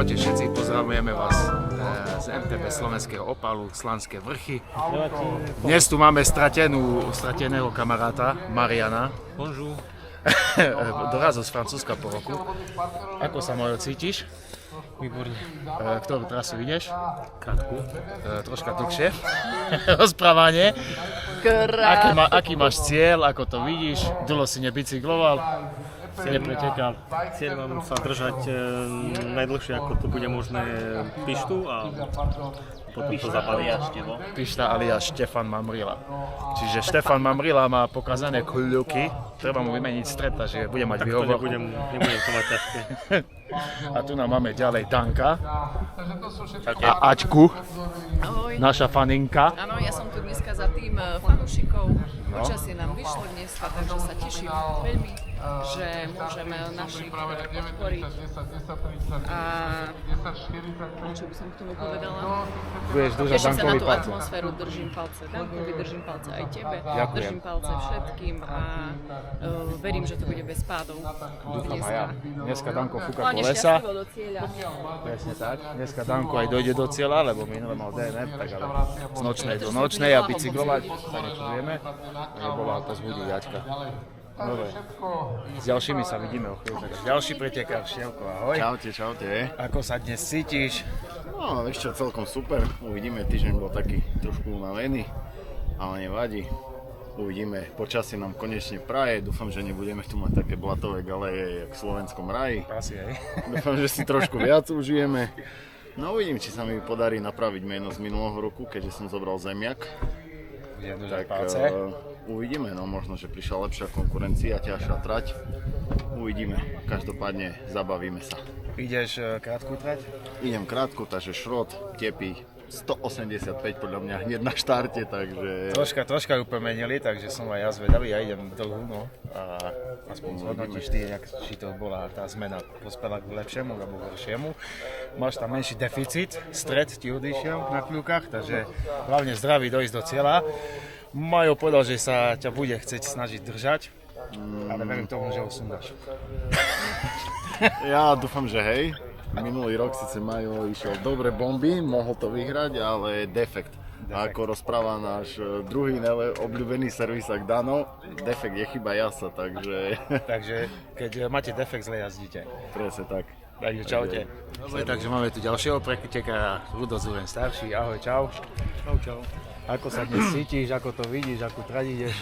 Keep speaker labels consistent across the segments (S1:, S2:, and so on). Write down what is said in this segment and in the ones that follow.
S1: Čaute všetci, pozdravujeme vás z MTB Slovenského Opalu, Slanské vrchy. Dnes tu máme strateného kamaráta, Mariana.
S2: Bonjour.
S1: Dorazil z Francúzska po roku. Ako sa Majo cítiš?
S2: Výborne.
S1: Ktorú trasu ideš?
S2: Krátku.
S1: Troška dlhšie. Rozprávanie. Aký máš cieľ, ako to vidíš? Dlho si nebicykloval? Si nepretekal?
S2: Cieľ mám sa držať najdlhšie, ako to bude možné, Pištu a potom to zapadne.
S1: Pišta alias Štefan Mamrila. Čiže Štefan Mamrila má pokazané kľuky, treba mu vymeniť stred, takže bude mať výhovor.
S2: Nebudem to mať ťažké.
S1: A tu nám máme ďalej Danka a Aťku, naša faninka.
S3: Áno, ja som tu dneska za tým fanúšikov. Počasie nám vyšlo dneska, takže sa teším veľmi, že môžeme našich podporiť. A čo by som k tomu povedala?
S1: Budeš držať
S3: Teším sa na
S1: Dankovi
S3: tú
S1: palce.
S3: atmosféru, držím palce Dankovi, držím palce aj tebe,
S1: Ďakujem.
S3: držím palce všetkým a verím, že to bude bez pádov.
S1: Dúfam aj ja. Dneska Danko fúka
S3: Hlavne
S1: po lesa.
S3: šťastlivo do cieľa.
S1: Presne tak. Dneska Danko aj dojde do cieľa, lebo minule mal DNF, tak ale z nočnej do nočnej a bicyklovať sa nečudujeme. Nebola to zbudiť Aťka. Dobre. S ďalšími sa vidíme o chvíľu. Ďalší pretekár, Števko, ahoj.
S4: Čaute.
S1: Ako sa dnes cítiš?
S4: No, ešte celkom super. Uvidíme, týždeň bol taký trošku unavený, ale nevadí. Uvidíme, počasie nám konečne praje. Dúfam, že nebudeme tu mať také blatové galeje, jak v slovenskom raji.
S1: Asi aj.
S4: Dúfam, že si trošku viac užijeme. No uvidím, či sa mi podarí napraviť meno z minulého roku, keďže som zobral zemiak.
S1: Budem držať
S4: Tak
S1: palce.
S4: uvidíme, no možno, že prišla lepšia konkurencia, ťažšia trať. Uvidíme, každopádne zabavíme sa.
S1: Ideš krátku trať?
S4: Idem krátko, takže šrot, tepy, 185 podľa mňa hneď na štarte, takže...
S1: Troška ju premenili, takže som aj ja zvedavý, ja idem dlhú, no. A aspoň zhodnotíš ty, či to bola tá zmena pospela k lepšiemu alebo k horšiemu. Máš tam menší deficit, stred ti odišiel na kľúkach, takže hlavne zdravý dojsť do cieľa. Majo povedal, že sa ťa bude chcieť snažiť držať, ale verím tomu, že ho sundáš.
S4: Ja dúfam, že hej. Minulý rok síce Majo išiel dobre bomby, mohol to vyhrať, ale defekt. A ako rozpráva náš druhý obľúbený servisák Dano, defekt je chyba jasa, takže...
S1: Takže keď máte defekt, zle jazdíte.
S4: Presne tak.
S1: Takže čaute. Dobre, takže máme tu ďalšieho pretekára, Rudo Zuren starší. Ahoj, čau.
S2: Čau.
S1: Ako sa dnes cítiš, ako to vidíš, akú trať ideš?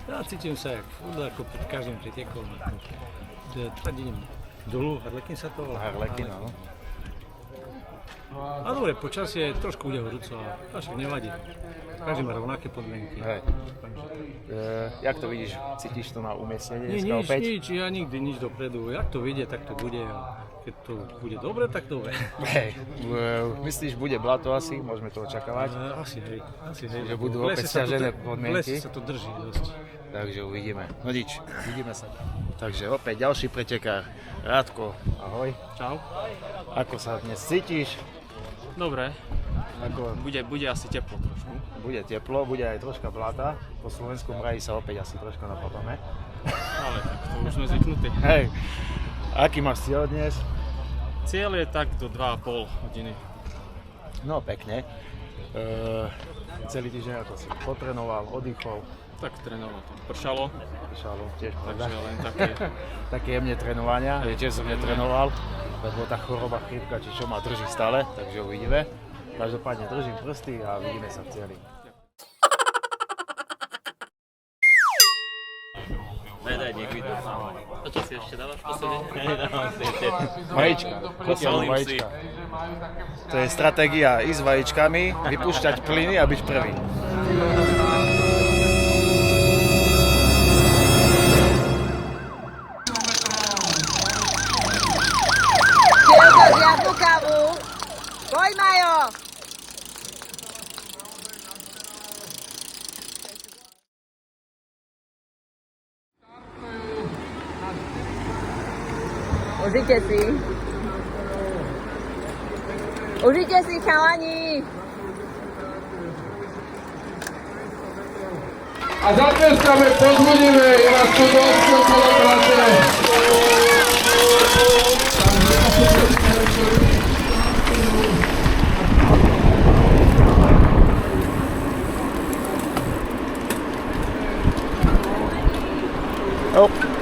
S2: Ja cítim sa ako pred každým pretekom. Trať idem dolu, Harlekin sa to volá.
S1: Harlekin, áno.
S2: A dobre, počasie trošku bude horúco, a však nevadí. Každý má rovnaké podmienky.
S1: Hej. Jak to vidíš? Cítiš to na umiestnenie dneska
S2: Nič,
S1: opäť?
S2: ja nikdy nič dopredu. Jak to vyjde, tak to bude. A keď to bude dobre, tak dobre.
S1: Hej. Myslíš, bude blato asi? Môžeme to očakávať?
S2: Asi hej.
S1: Že budú
S2: V
S1: opäť
S2: lese sa to
S1: stiažené
S2: v
S1: podmienky?
S2: lese sa to drží dosť.
S1: Takže uvidíme. No nič, vidíme sa. Takže opäť ďalší pretekár, Rádko. Ahoj.
S5: Čau.
S1: Ako sa dnes cítiš?
S5: Dobre,
S1: Ako
S5: bude asi teplo trošku.
S1: bude teplo, bude aj troška blata. Po slovenskom raji sa opäť asi troška napapame.
S5: Ale tak to už sme zvyknutí.
S1: Hej. Aký máš cieľ dnes?
S5: Cieľ je tak do 2,5 hodiny.
S1: No pekne. Celý týždeň ako si potrénoval, oddychol,
S5: Tak trénoval to. Pršalo,
S1: šalo, tiež
S5: takže
S1: pravda.
S5: len také.
S1: Také jemne trénovania, tiež som netrénoval, lebo tá choroba chrípka, či čo ma drží stále, takže uvidíme. Každopádne držím prsty a vidíme sa v cieli.
S5: Daj, niekto. A čo si ešte dávaš posledne? Nedávam si ešte.
S1: Vajíčka, kotielú
S5: Solím si.
S1: vajíčka. To je stratégia ísť s vajíčkami, vypúšťať plyny a byť prvý.
S6: Riadnu kávu. Poď, Majo. Užite si, chalani.
S7: A zatleskamy, pozwolimy i raz to do
S1: Hop.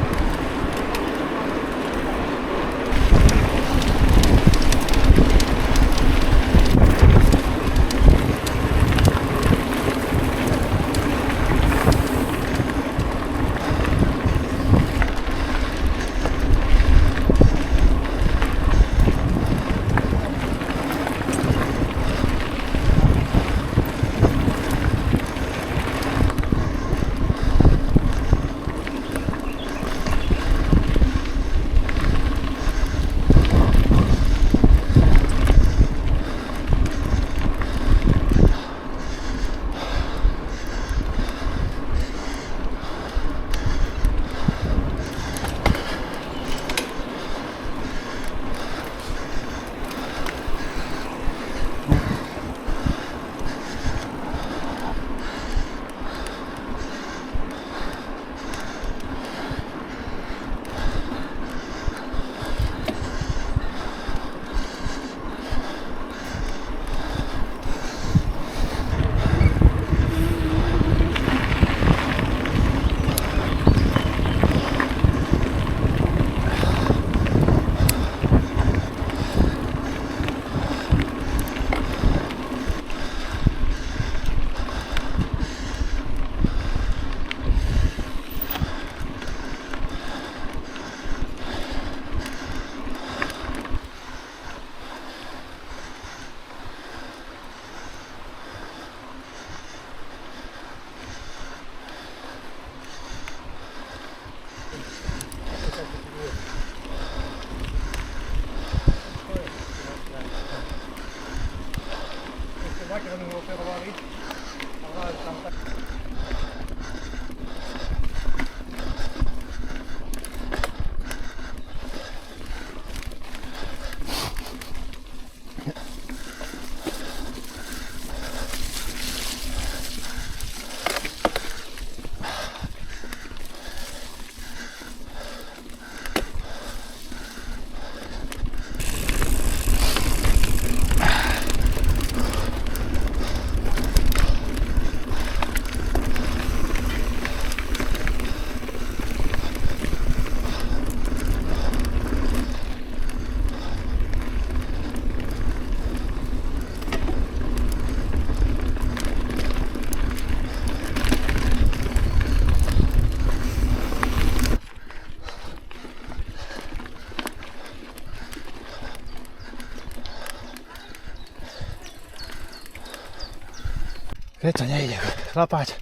S1: Keď to nejde chlapať,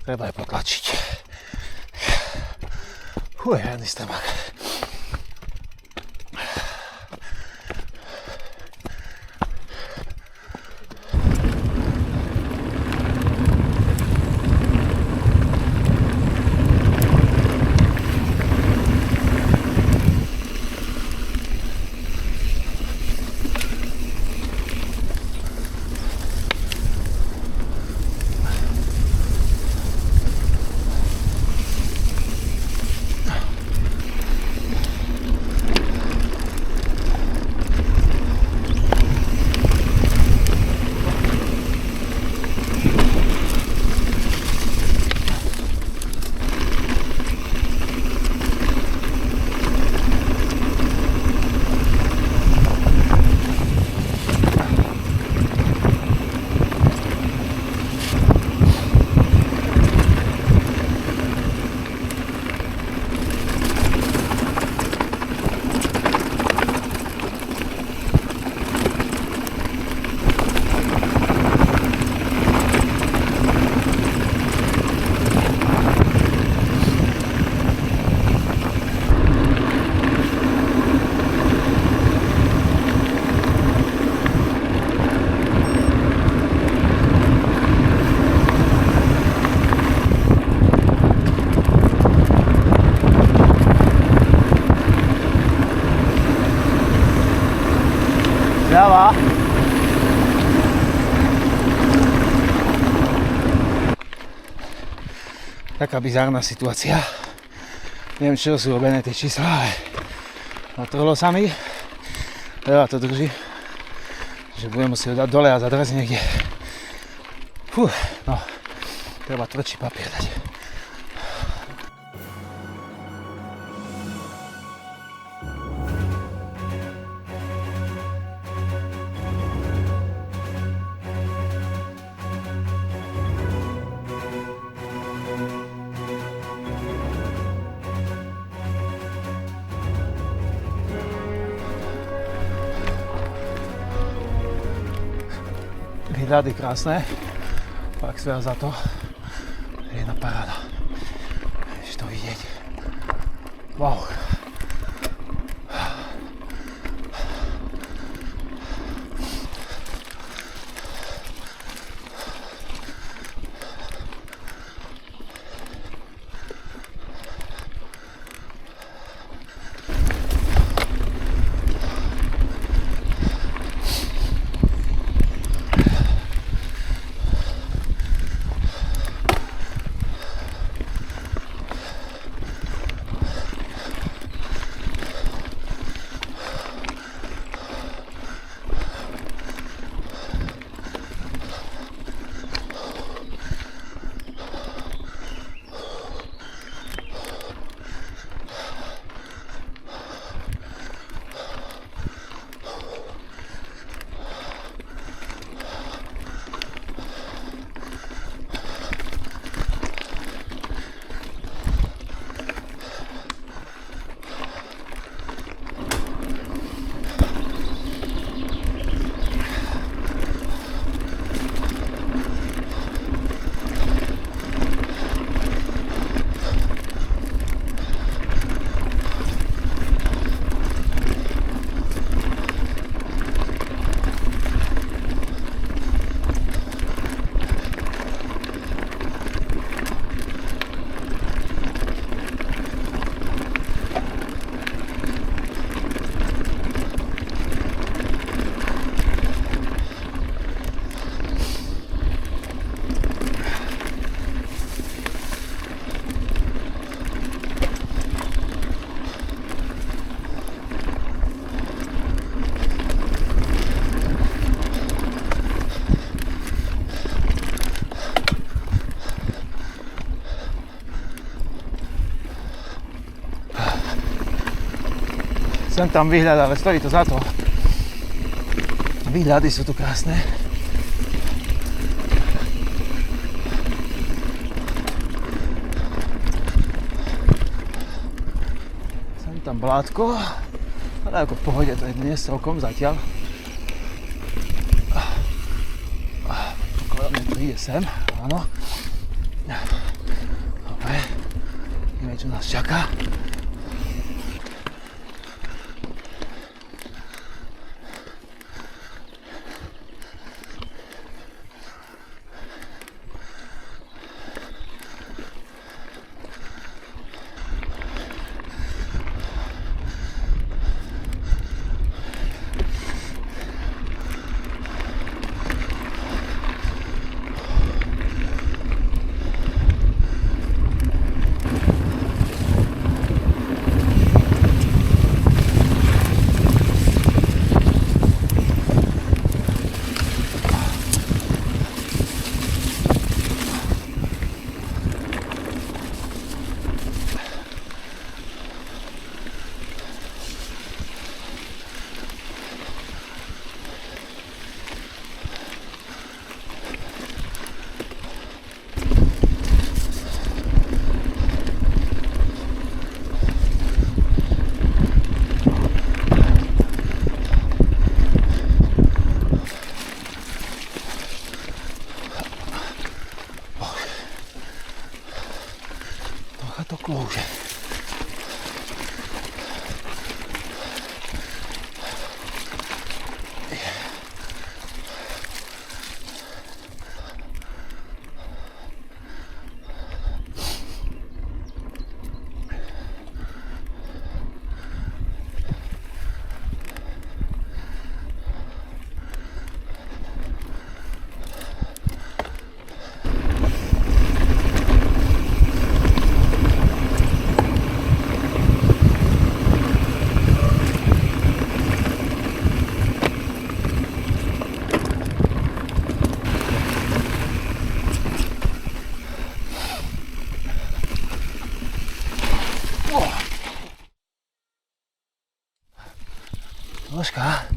S1: treba aj potlačiť. Žiadny stomach. Zľava. Taká bizárna situácia. Neviem, čo sú robené tie čísla, ale natrhlo sa mi. Veľa to drží. Že budem musieť dať dole a zadraziť niekde. Fú, no, treba tvrdší papier dať.
S8: výhľady krásne. Fakt stoja za to. Jedna paráda. Ešte to vidieť. Wow. Sem tam výhľad, ale stojí to za to. Výhľady sú tu krásne. Sem tam blátko, ale ako v pohode to je dnes celkom zatiaľ. Pokladám, to ide sem, áno. Dobre, ideme, čo nás čaká. To kľúže. Troška.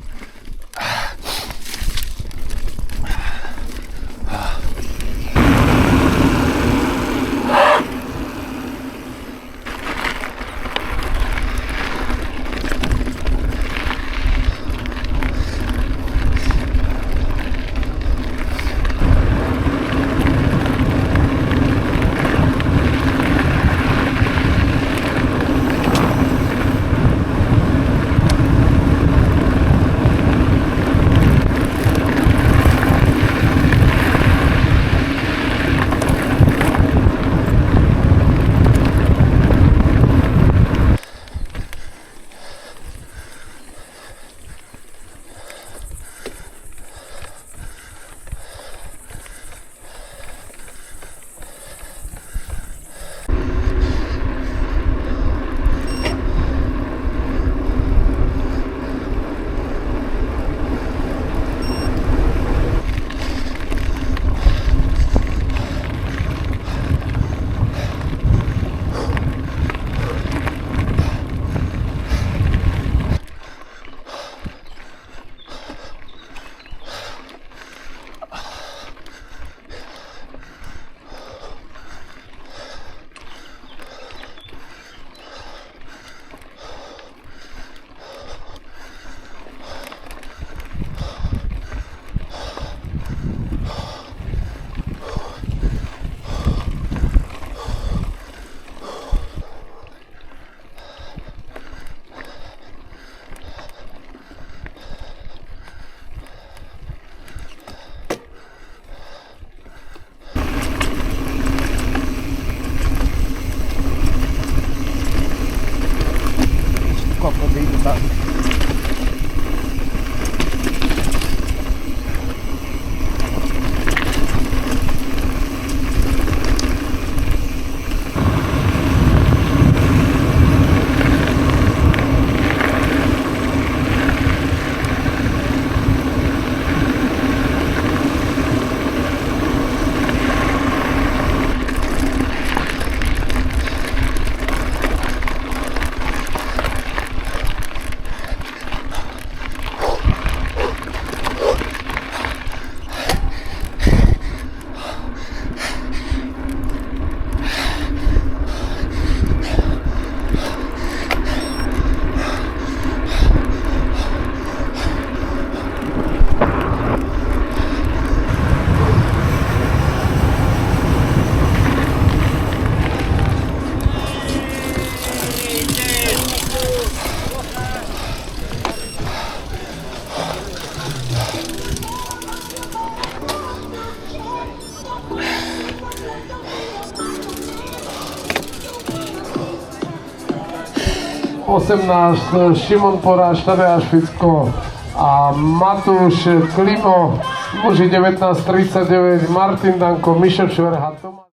S7: Šimon Poráš, Tadeáš Ficko a Matúš Klimo, muži 19:39, Martin Danko, Mišo Šverha, Tomáš.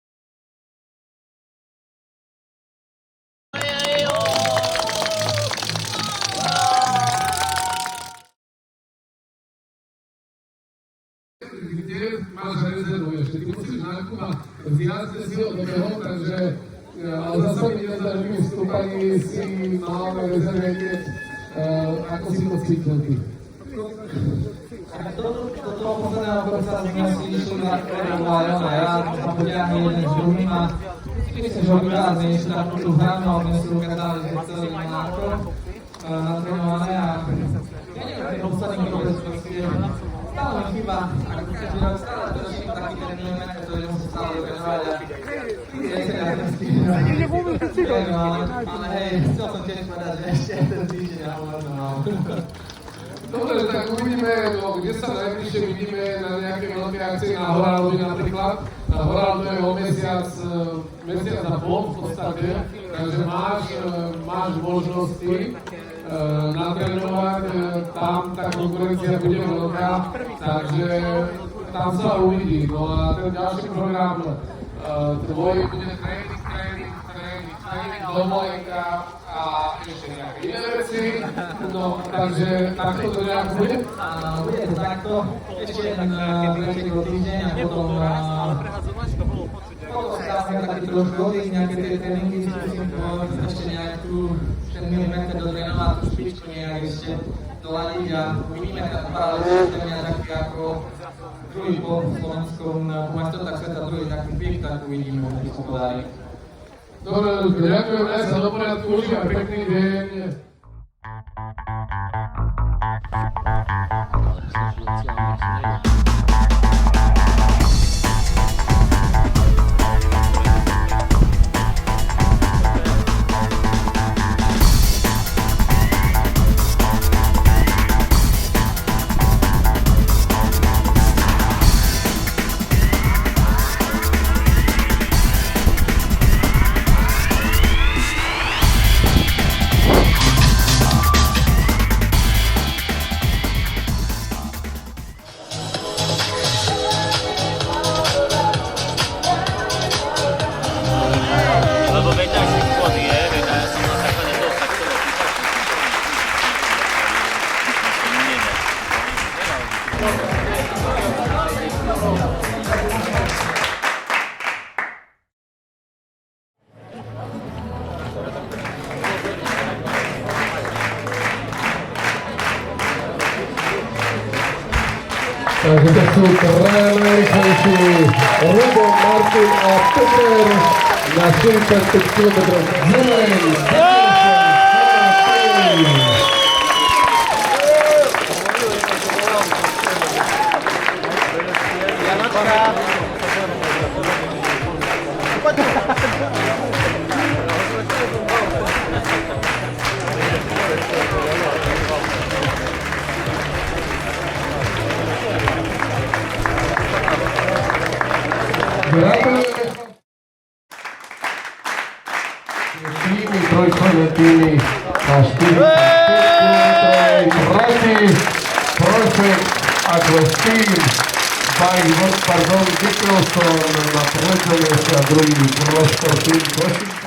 S7: Kde máš rezervuješ, ty musíš nakúpať viac si od toho, takže ale zase mi nezažím vstúpaní si máme rezervenie, ako si to cítil ty?
S9: Do toho posledného kosa sme si išli na Jon a ja sa potiahli jeden s druhým a myslím, že obidva sme išli na tú hranu a sme si ukázali, že celý náko natrénované a ja neviem, ten posledný kopec proste stále mi chýba, ako keď stále predoším taký ten milimetr, ktorý musím stále ukázať a ale hej, chcel som tiež povedať, že ešte ten týždeň a možno mám.
S7: Dobre, tak uvidíme, kde sa najbližšie vidíme na nejaké veľké akcie na Horáldovi napríklad. Na Horáldovi je o mesiac a pol v podstate, takže máš možnosti natrénovať, tam tá konkurencia bude veľká, takže tam sa uvidí. No a ten ďalší program tvoj bude tréning, dovolenka a ešte nejaké iné veci. No, takže takto to nejak bude?
S9: Bude to takto, ešte jeden večer do týždeň a potom sa taký trošku odísť, nejaké tie tréningy, skúsim ešte nejakú ten milimeter dotrénovať, tú špičku nejak ešte doladiť a uvidíme paralelne systémy taký ako druhý po slovenskom majstrovstvách sveta, druhý taký pik, tak uvidíme, čo sa podarí.
S7: Dobre, ďakujeme sa do poriadku, už a pekný deň. Takže to sú najrýchlejší Rubo, Martin a Peter na 45 km. Gratulujeme týmy, trojčlenné týmy a 4 aj proti Project Agro-Steam by Pardon Nicholson na prvém mieste a druhý Proško Team Košice.